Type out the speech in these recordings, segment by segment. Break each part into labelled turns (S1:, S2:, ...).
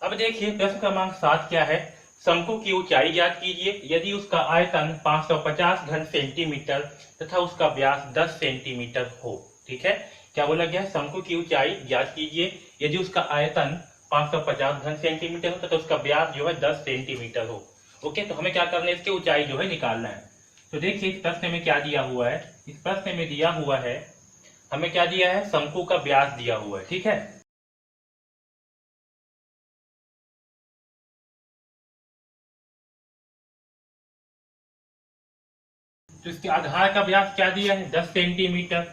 S1: अब देखिए प्रश्न क्रमांक 7 क्या है। शंकु की ऊंचाई ज्ञात कीजिए यदि उसका आयतन 550 घन सेंटीमीटर तथा उसका व्यास 10 सेंटीमीटर हो। ठीक है, क्या बोला गया है? शंकु की ऊंचाई ज्ञात कीजिए यदि उसका आयतन 550 घन सेंटीमीटर हो तथा उसका व्यास जो है 10 सेंटीमीटर हो। ओके, तो हमें क्या करना है, इसकी ऊंचाई जो है निकालना है। तो देखिए इस प्रश्न में क्या दिया हुआ है। इस प्रश्न में दिया हुआ है, हमें क्या दिया है, शंकु का व्यास दिया हुआ है। ठीक है, तो इसके आधार का व्यास क्या दिया है, 10 सेंटीमीटर।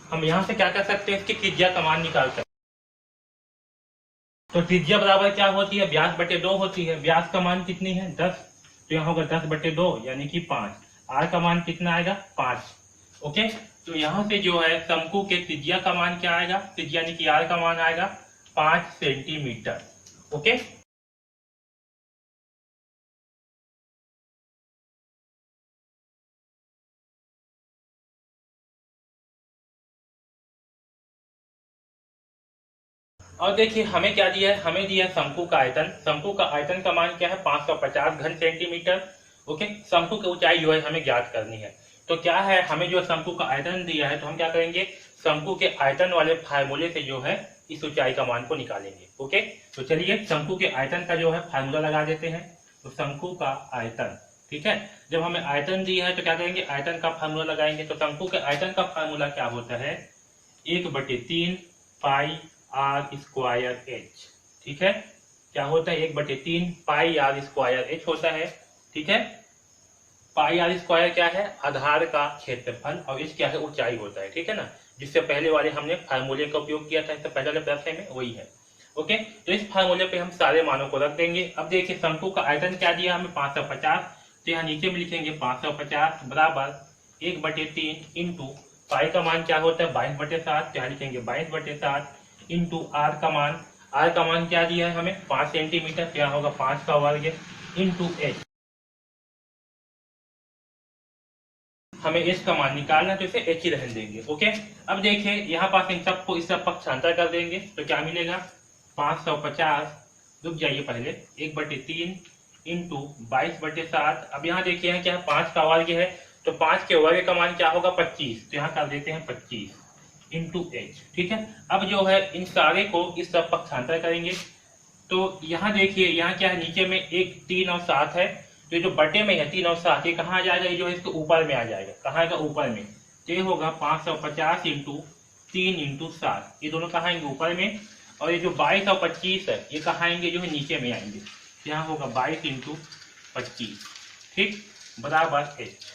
S1: हम यहां से क्या कर सकते हैं, इसकी त्रिज्या का मान निकाल सकते हैं। तो त्रिज्या बराबर क्या होती है, व्यास बटे 2 होती है। व्यास का मान कितनी है, 10, तो यहाँ होगा 10 बटे 2 यानी कि 5। आर का मान कितना आएगा, 5। ओके, तो यहाँ से जो है शंकु के त्रिज्या का मान क्या आएगा, त्रिज्या यानी कि आर का मान आएगा 5 सेंटीमीटर। ओके, और देखिए हमें क्या दिया है, हमें दिया है शंकु का आयतन। शंकु का आयतन का मान क्या है, 550 घन सेंटीमीटर। ओके, शंकु की ऊंचाई जो है हमें ज्ञात करनी है। तो क्या है, हमें जो शंकु का आयतन दिया है, तो हम क्या करेंगे, शंकु के आयतन वाले फार्मूले से जो है इस ऊंचाई का मान को निकालेंगे। ओके, तो चलिए शंकु के आयतन का जो है फार्मूला लगा देते हैं। तो शंकु का आयतन, ठीक है, जब हमें आयतन दिया है तो क्या करेंगे, आयतन का फार्मूला लगाएंगे। तो शंकु के आयतन का फार्मूला क्या होता है, 1/3 पाई आर स्क्वायर एच। ठीक है, क्या होता है, 1/3 पाई आर स्क्वायर एच होता है। ठीक है, पाई आर स्क्वायर क्या है, आधार का क्षेत्रफल, और एच क्या है, ऊंचाई होता है। ठीक है ना, जिससे पहले वाले हमने फार्मूले का उपयोग किया था, इससे पहले वाले प्रश्न में वही है। ओके, तो इस फार्मूले पे हम सारे मानों को रख देंगे। अब देखिए शंकु का आयतन क्या दिया हमें, 550, तो यहाँ नीचे में लिखेंगे 550 बराबर 1/3 इंटू पाई का मान क्या होता है, 22/7, तो यहाँ लिखेंगे 22/7 इंटू आर का मान क्या दिया है हमें, 5 सेंटीमीटर, तो यहाँ होगा 5 का वर्ग इंटू एच। हमें एच का मान निकालना है, तो इसे एच ही रहने देंगे। ओके, अब देखिए यहाँ पास इन सबको इस सब पक्षांतर कर देंगे, तो क्या मिलेगा, 550, रुक जाइए पहले, 1/3 इंटू 22/7। अब यहाँ देखिए यहाँ क्या है, 5 का वर्ग है, तो 5 के वर्ग का मान क्या होगा, 25, तो यहाँ कर देते हैं 25 इंटू एच। ठीक है, अब जो है इन सारे को इस सब पक्षांतर करेंगे। तो यहाँ देखिए यहाँ क्या है, नीचे में 1 3 और 7 है, तो ये जो बटे में है 3 और 7, ये कहाँ आ जाएगा, ये जो है इसके ऊपर में आ जाएगा। कहाँ आएगा, ऊपर में। तो ये होगा 550 इंटू 3 इंटू 7, ये दोनों कहाँ आएंगे, ऊपर में। और ये जो 22 और 25 है, ये कहाँ आएंगे, जो है नीचे में आएंगे। तो यहाँ होगा 22 इंटू 25, ठीक, बराबर एच।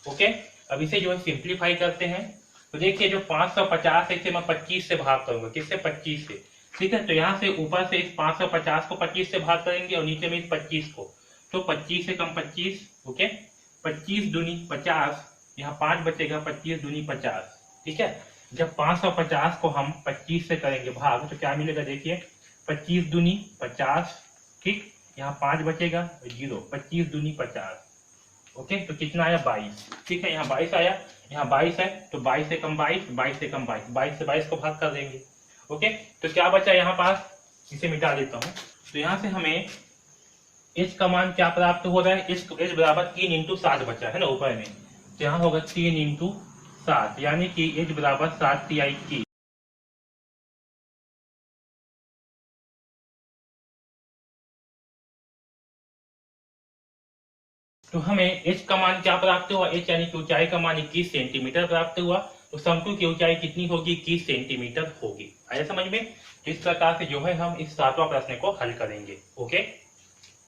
S1: ओके, अब इसे जो है सिंप्लीफाई करते हैं। तो देखिए जो 550 है, इसे मैं 25 से भाग करूंगा, किससे, 25 से। ठीक है, तो यहाँ से ऊपर से इस 550 को 25 से भाग करेंगे और नीचे में इस 25 को, तो 25 से कम 25। ओके, 25 दूनी 50, यहाँ 5 बचेगा, 25 दूनी 50। ठीक है, जब 550 को हम 25 से करेंगे भाग, तो क्या मिलेगा, देखिए 25 दूनी 50, ठीक, यहाँ 5 बचेगा 0, 25 दूनी 50। ओके, तो कितना आया, 22। ठीक है, यहाँ 22 आया, यहाँ 22 है, तो 22 से कम 22, 22 से कम 22, 22 से 22 को भाग कर देंगे। ओके, तो क्या बचा यहाँ पास, इसे मिटा देता हूँ। तो यहाँ से हमें एच का मान क्या प्राप्त हो रहा है, एच बराबर 3 इंटू 7 बचा है ना ऊपर में, तो यहाँ होगा 3 इंटू 7, यानी कि एच बराबर 7 तिहाई की। तो हमें h का मान क्या प्राप्त हुआ, h यानी कि ऊंचाई का मान 21 सेंटीमीटर प्राप्त हुआ। तो शंकु की ऊंचाई कितनी होगी, 21 सेंटीमीटर होगी। आया समझ में। तो इस प्रकार से जो है हम इस 7वां प्रश्न को हल करेंगे। ओके।